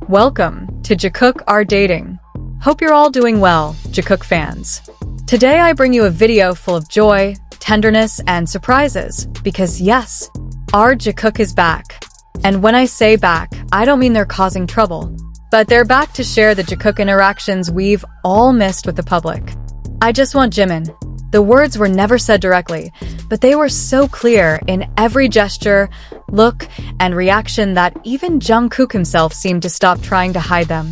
Welcome to Jikook Are Dating. Hope you're all doing well, Jakook fans. Today I bring you a video full of joy, tenderness, and surprises, because yes, our Jakook is back. And when I say back, I don't mean they're causing trouble, but they're back to share the Jakook interactions we've all missed with the public. I just want Jimin. The words were never said directly, but they were so clear in every gesture, look, and reaction that even Jungkook himself seemed to stop trying to hide them.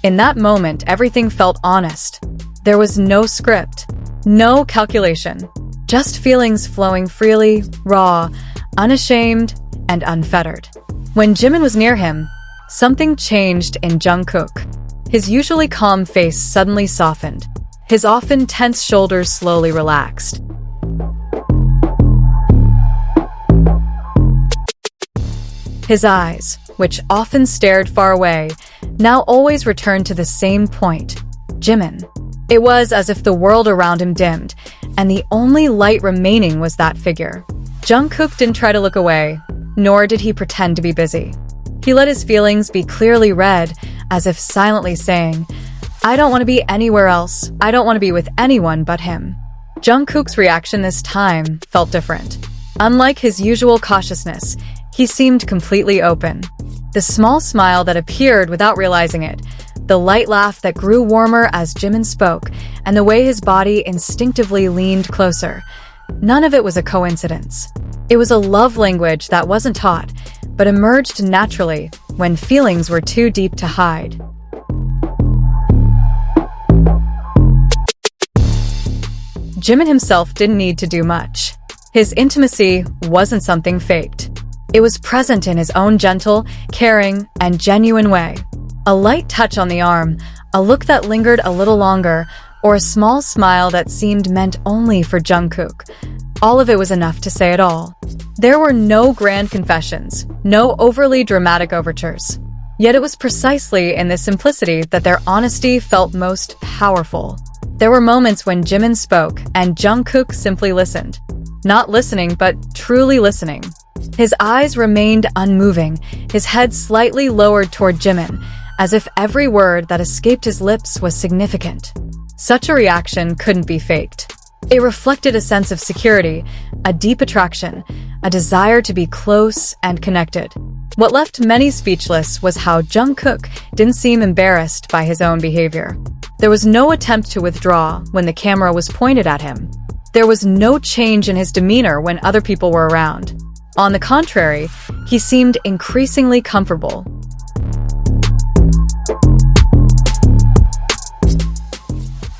In that moment, everything felt honest. There was no script, no calculation, just feelings flowing freely, raw, unashamed, and unfettered. When Jimin was near him, something changed in Jungkook. His usually calm face suddenly softened. His often tense shoulders slowly relaxed. His eyes, which often stared far away, now always returned to the same point, Jimin. It was as if the world around him dimmed, and the only light remaining was that figure. Jungkook didn't try to look away, nor did he pretend to be busy. He let his feelings be clearly read, as if silently saying, "I don't want to be anywhere else. I don't want to be with anyone but him." Jungkook's reaction this time felt different. Unlike his usual cautiousness, he seemed completely open. The small smile that appeared without realizing it, the light laugh that grew warmer as Jimin spoke, and the way his body instinctively leaned closer. None of it was a coincidence. It was a love language that wasn't taught, but emerged naturally when feelings were too deep to hide. Jimin himself didn't need to do much. His intimacy wasn't something faked. It was present in his own gentle, caring, and genuine way. A light touch on the arm, a look that lingered a little longer, or a small smile that seemed meant only for Jungkook. All of it was enough to say it all. There were no grand confessions, no overly dramatic overtures. Yet it was precisely in this simplicity that their honesty felt most powerful. There were moments when Jimin spoke and Jungkook simply listened. Not listening, but truly listening. His eyes remained unmoving, his head slightly lowered toward Jimin, as if every word that escaped his lips was significant. Such a reaction couldn't be faked. It reflected a sense of security, a deep attraction, a desire to be close and connected. What left many speechless was how Jungkook didn't seem embarrassed by his own behavior. There was no attempt to withdraw when the camera was pointed at him. There was no change in his demeanor when other people were around. On the contrary, he seemed increasingly comfortable.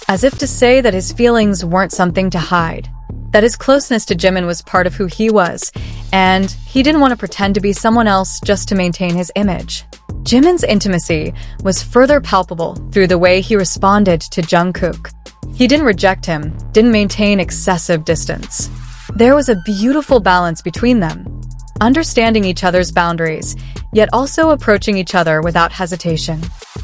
As if to say that his feelings weren't something to hide, that his closeness to Jimin was part of who he was, and he didn't want to pretend to be someone else just to maintain his image. Jimin's intimacy was further palpable through the way he responded to Jungkook. He didn't reject him, didn't maintain excessive distance. There was a beautiful balance between them, understanding each other's boundaries, yet also approaching each other without hesitation.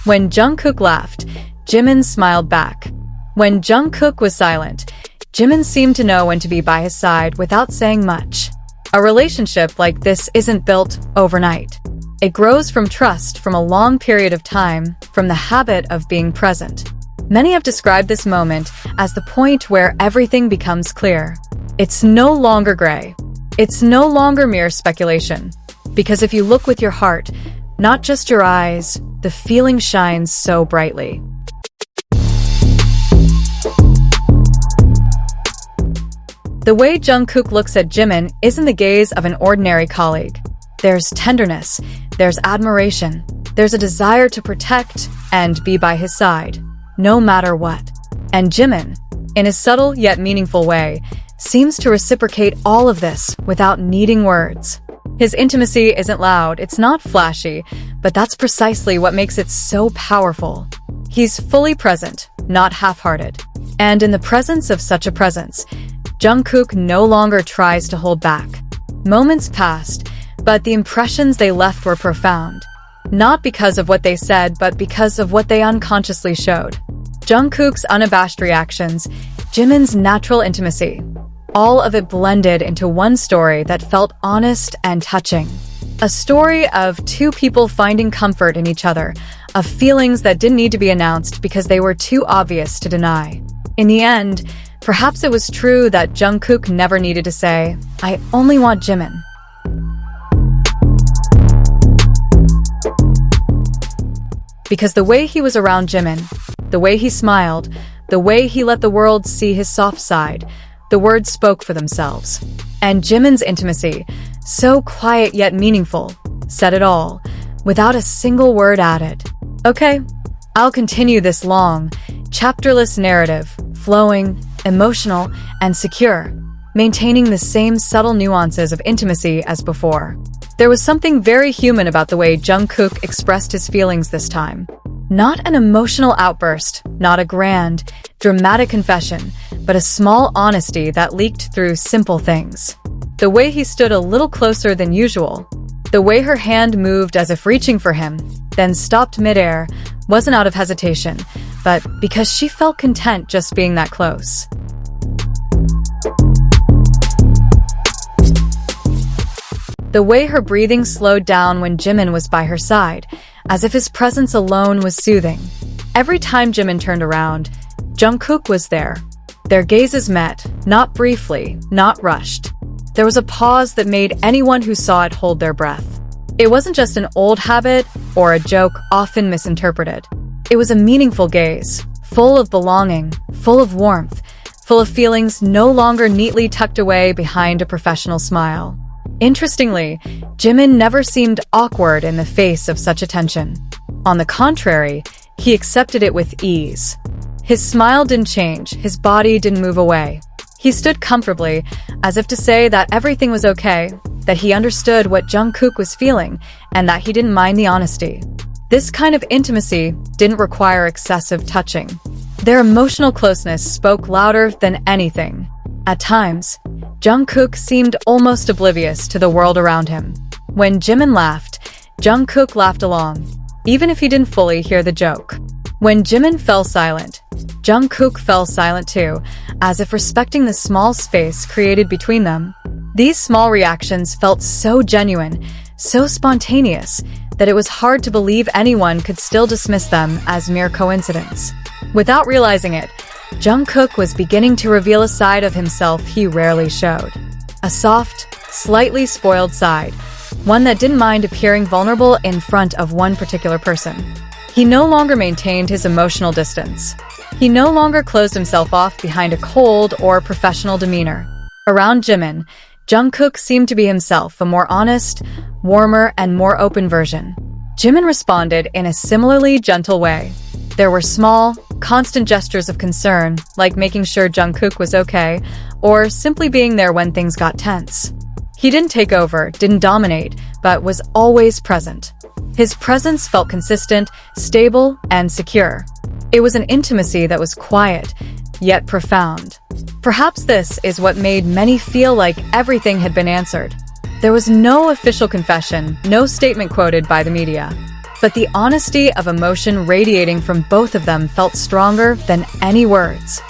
When Jungkook laughed, Jimin smiled back. When Jungkook was silent, Jimin seemed to know when to be by his side without saying much. A relationship like this isn't built overnight. It grows from trust, from a long period of time, from the habit of being present. Many have described this moment as the point where everything becomes clear. It's no longer gray. It's no longer mere speculation. Because if you look with your heart, not just your eyes, the feeling shines so brightly. The way Jungkook looks at Jimin isn't the gaze of an ordinary colleague. There's tenderness, there's admiration, there's a desire to protect and be by his side, no matter what. And Jimin, in a subtle yet meaningful way, seems to reciprocate all of this without needing words. His intimacy isn't loud, it's not flashy, but that's precisely what makes it so powerful. He's fully present, not half-hearted. And in the presence of such a presence, Jungkook no longer tries to hold back. Moments passed, but the impressions they left were profound. Not because of what they said, but because of what they unconsciously showed. Jungkook's unabashed reactions, Jimin's natural intimacy, all of it blended into one story that felt honest and touching. A story of two people finding comfort in each other, of feelings that didn't need to be announced because they were too obvious to deny. In the end, perhaps it was true that Jungkook never needed to say, "I only want Jimin." Because the way he was around Jimin, the way he smiled, the way he let the world see his soft side, the words spoke for themselves. And Jimin's intimacy, so quiet yet meaningful, said it all, without a single word added. Okay, I'll continue this long, chapterless narrative, flowing, emotional, and secure, maintaining the same subtle nuances of intimacy as before. There was something very human about the way Jungkook expressed his feelings this time. Not an emotional outburst, not a grand, dramatic confession, but a small honesty that leaked through simple things. The way he stood a little closer than usual, the way her hand moved as if reaching for him, then stopped midair, wasn't out of hesitation, but because she felt content just being that close. The way her breathing slowed down when Jimin was by her side, as if his presence alone was soothing. Every time Jimin turned around, Jungkook was there. Their gazes met, not briefly, not rushed. There was a pause that made anyone who saw it hold their breath. It wasn't just an old habit or a joke often misinterpreted. It was a meaningful gaze, full of belonging, full of warmth, full of feelings no longer neatly tucked away behind a professional smile. Interestingly, Jimin never seemed awkward in the face of such attention. On the contrary, he accepted it with ease. His smile didn't change, his body didn't move away. He stood comfortably, as if to say that everything was okay, that he understood what Jungkook was feeling, and that he didn't mind the honesty. This kind of intimacy didn't require excessive touching. Their emotional closeness spoke louder than anything. At times, Jungkook seemed almost oblivious to the world around him. When Jimin laughed, Jungkook laughed along, even if he didn't fully hear the joke. When Jimin fell silent, Jungkook fell silent too, as if respecting the small space created between them. These small reactions felt so genuine, so spontaneous, that it was hard to believe anyone could still dismiss them as mere coincidence. Without realizing it, Jungkook was beginning to reveal a side of himself he rarely showed. A soft, slightly spoiled side, one that didn't mind appearing vulnerable in front of one particular person. He no longer maintained his emotional distance. He no longer closed himself off behind a cold or professional demeanor. Around Jimin, Jungkook seemed to be himself, a more honest, warmer, and more open version. Jimin responded in a similarly gentle way. There were small, constant gestures of concern, like making sure Jungkook was okay, or simply being there when things got tense. He didn't take over, didn't dominate, but was always present. His presence felt consistent, stable, and secure. It was an intimacy that was quiet, yet profound. Perhaps this is what made many feel like everything had been answered. There was no official confession, no statement quoted by the media. But the honesty of emotion radiating from both of them felt stronger than any words.